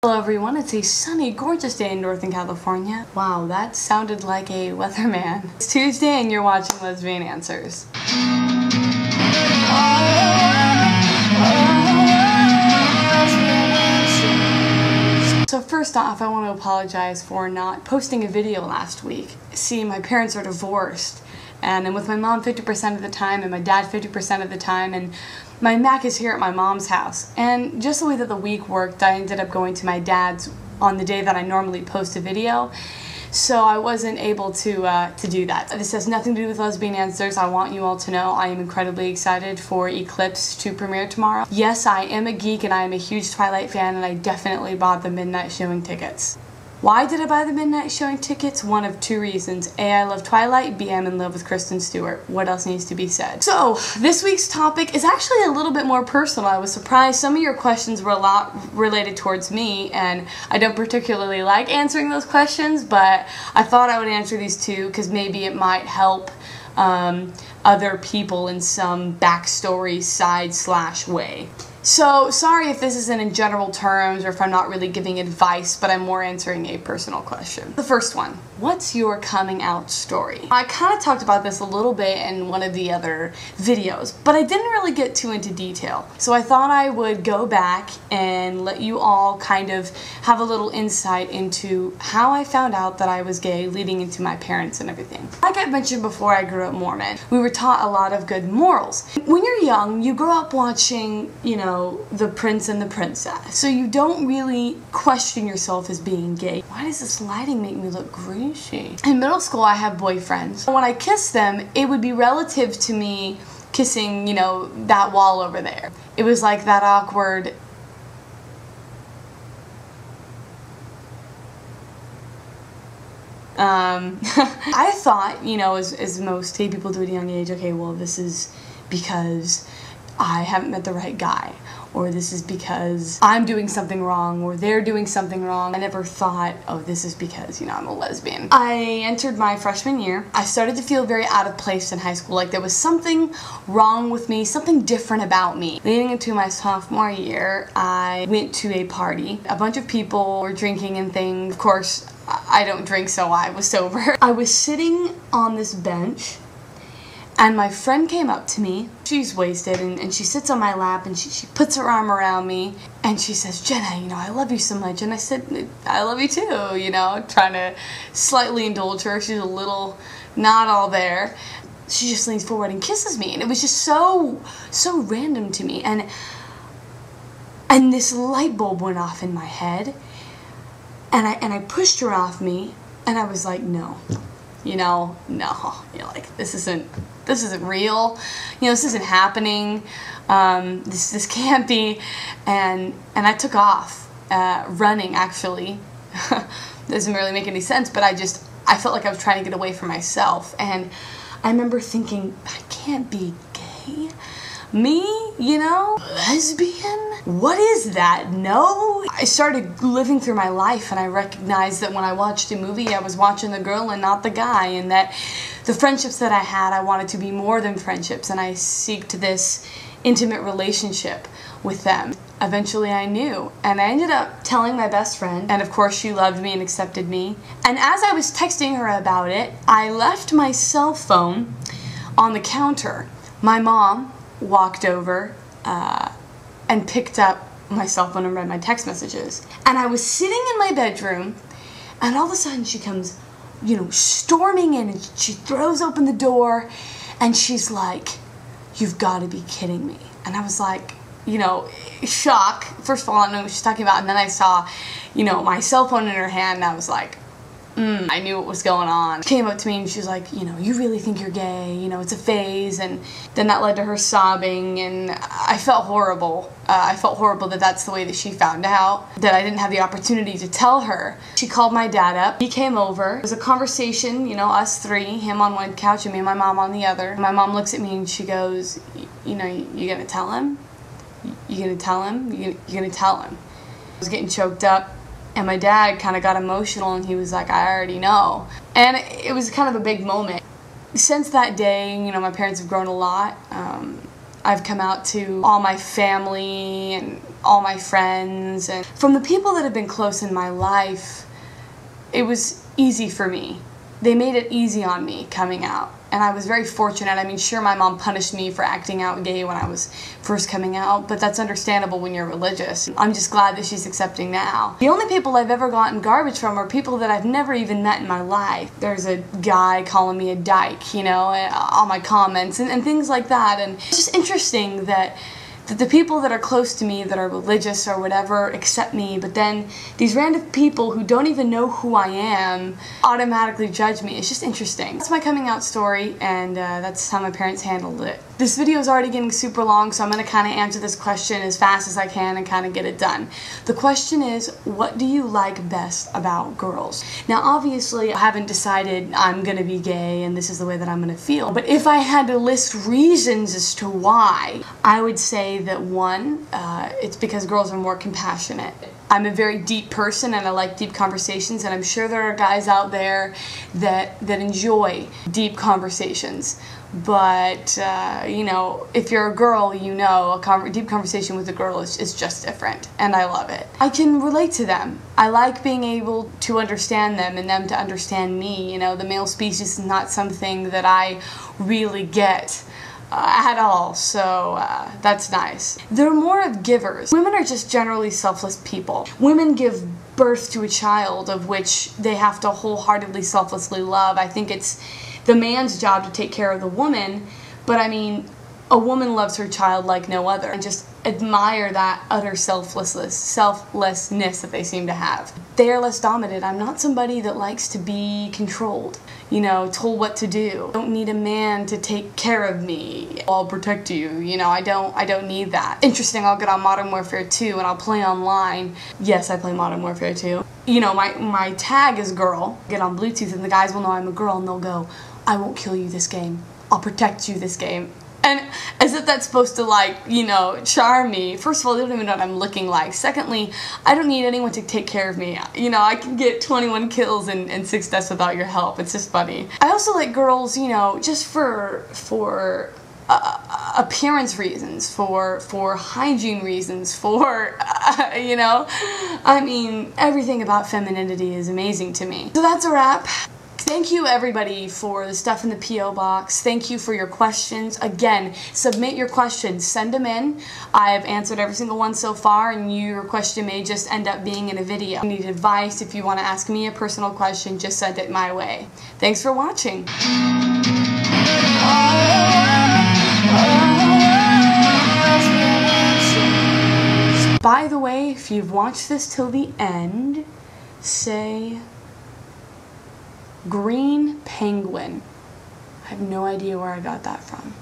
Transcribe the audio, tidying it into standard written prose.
Hello everyone, it's a sunny, gorgeous day in Northern California. Wow, that sounded like a weatherman. It's Tuesday and you're watching Lesbian Answers. So first off, I want to apologize for not posting a video last week. See, my parents are divorced, and I'm with my mom 50% of the time and my dad 50% of the time, and my Mac is here at my mom's house. And just the way that the week worked, I ended up going to my dad's on the day that I normally post a video. So I wasn't able to do that. This has nothing to do with Lesbian Answers. I want you all to know I am incredibly excited for Eclipse to premiere tomorrow. Yes, I am a geek and I am a huge Twilight fan, and I definitely bought the midnight showing tickets. Why did I buy the midnight showing tickets? One of two reasons. A, I love Twilight. B, I'm in love with Kristen Stewart. What else needs to be said? So, this week's topic is actually a little bit more personal. I was surprised. Some of your questions were a lot related towards me, and I don't particularly like answering those questions, but I thought I would answer these too because maybe it might help other people in some backstory side/way. So, sorry if this isn't in general terms or if I'm not really giving advice, but I'm more answering a personal question. The first one, what's your coming out story? I kind of talked about this a little bit in one of the other videos, but I didn't really get too into detail. So I thought I would go back and let you all kind of have a little insight into how I found out that I was gay leading into my parents and everything. Like I mentioned before, I grew up Mormon. We were taught a lot of good morals. When you're young, you grow up watching, you know, the prince and the princess. So you don't really question yourself as being gay. Why does this lighting make me look greasy? In middle school, I had boyfriends. When I kissed them, it would be relative to me kissing, you know, that wall over there. It was like that awkward... I thought, you know, as most gay people do at a young age, okay, well, this is because I haven't met the right guy, or this is because I'm doing something wrong, or they're doing something wrong. I never thought, oh, this is because, you know, I'm a lesbian. I entered my freshman year. I started to feel very out of place in high school, like there was something wrong with me, something different about me. Leading into my sophomore year, I went to a party. A bunch of people were drinking and things. Of course, I don't drink, so I was sober. I was sitting on this bench, and my friend came up to me. She's wasted, and she sits on my lap, and she puts her arm around me, and she says, Jenna, you know, I love you so much. And I said, I love you too, you know, trying to slightly indulge her. She's a little not all there. She just leans forward and kisses me, and it was just so random to me. And this light bulb went off in my head, and I pushed her off me, and I was like, no. You know, no, you know, like, this isn't real, you know, this isn't happening, this can't be, and I took off, running, actually. Doesn't really make any sense, but I felt like I was trying to get away from myself, and I remember thinking, I can't be gay. Me, you know, lesbian? What is that? No? I started living through my life, and I recognized that when I watched a movie, I was watching the girl and not the guy, and that the friendships that I had, I wanted to be more than friendships, and I seeked this intimate relationship with them. Eventually I knew, and I ended up telling my best friend, and of course she loved me and accepted me. And as I was texting her about it, I left my cell phone on the counter. My mom walked over and picked up my cell phone and read my text messages. And I was sitting in my bedroom, and all of a sudden she comes, you know, storming in, and she throws open the door, and she's like, you've got to be kidding me. And I was like, you know, shock. First of all, I don't know what she's talking about, and then I saw, you know, my cell phone in her hand, and I was like, I knew what was going on. She came up to me and she was like, you know, you really think you're gay, you know, it's a phase. And then that led to her sobbing, and I felt horrible. I felt horrible that that's the way that she found out, that I didn't have the opportunity to tell her. She called my dad up. He came over. It was a conversation, you know, us three, him on one couch and me and my mom on the other. My mom looks at me and she goes, you know, you gonna tell him? You gonna tell him? You gonna tell him? I was getting choked up. And my dad kind of got emotional, and he was like, I already know. And it was kind of a big moment. Since that day, you know, my parents have grown a lot. I've come out to all my family and all my friends, and from the people that have been close in my life, it was easy for me. They made it easy on me coming out, and I was very fortunate. I mean, sure, my mom punished me for acting out gay when I was first coming out, but that's understandable when you're religious. I'm just glad that she's accepting now. The only people I've ever gotten garbage from are people that I've never even met in my life. There's a guy calling me a dyke, you know, on my comments and things like that, and it's just interesting that the people that are close to me, that are religious or whatever, accept me, but then these random people who don't even know who I am automatically judge me. It's just interesting. That's my coming out story, and that's how my parents handled it. This video is already getting super long, so I'm going to kind of answer this question as fast as I can and kind of get it done. The question is, what do you like best about girls? Now, obviously, I haven't decided I'm going to be gay and this is the way that I'm going to feel, but if I had to list reasons as to why, I would say that one, it's because girls are more compassionate. I'm a very deep person and I like deep conversations, and I'm sure there are guys out there that enjoy deep conversations. But, you know, if you're a girl, you know, a deep conversation with a girl is just different, and I love it. I can relate to them. I like being able to understand them and them to understand me. You know, the male species is not something that I really get at all, so that's nice. They're more of givers. Women are just generally selfless people. Women give birth to a child of which they have to wholeheartedly, selflessly love. I think it's the man's job to take care of the woman, but I mean, a woman loves her child like no other, and just admire that utter selflessness that they seem to have. They are less dominant. I'm not somebody that likes to be controlled, you know, told what to do. I don't need a man to take care of me. I'll protect you, you know, I don't need that. Interesting, I'll get on Modern Warfare 2 and I'll play online. Yes, I play Modern Warfare 2. You know, my tag is girl. Get on Bluetooth and the guys will know I'm a girl and they'll go, I won't kill you this game. I'll protect you this game. And as if that's supposed to, like, you know, charm me. First of all, they don't even know what I'm looking like. Secondly, I don't need anyone to take care of me. You know, I can get 21 kills and 6 deaths without your help. It's just funny. I also like girls, you know, just for appearance reasons, for hygiene reasons, for, you know, I mean, everything about femininity is amazing to me. So that's a wrap. Thank you everybody for the stuff in the P.O. box. Thank you for your questions. Again, submit your questions. Send them in. I've answered every single one so far, and your question may just end up being in a video. If you need advice, if you want to ask me a personal question, just send it my way. Thanks for watching. By the way, if you've watched this till the end, say green penguin. I have no idea where I got that from.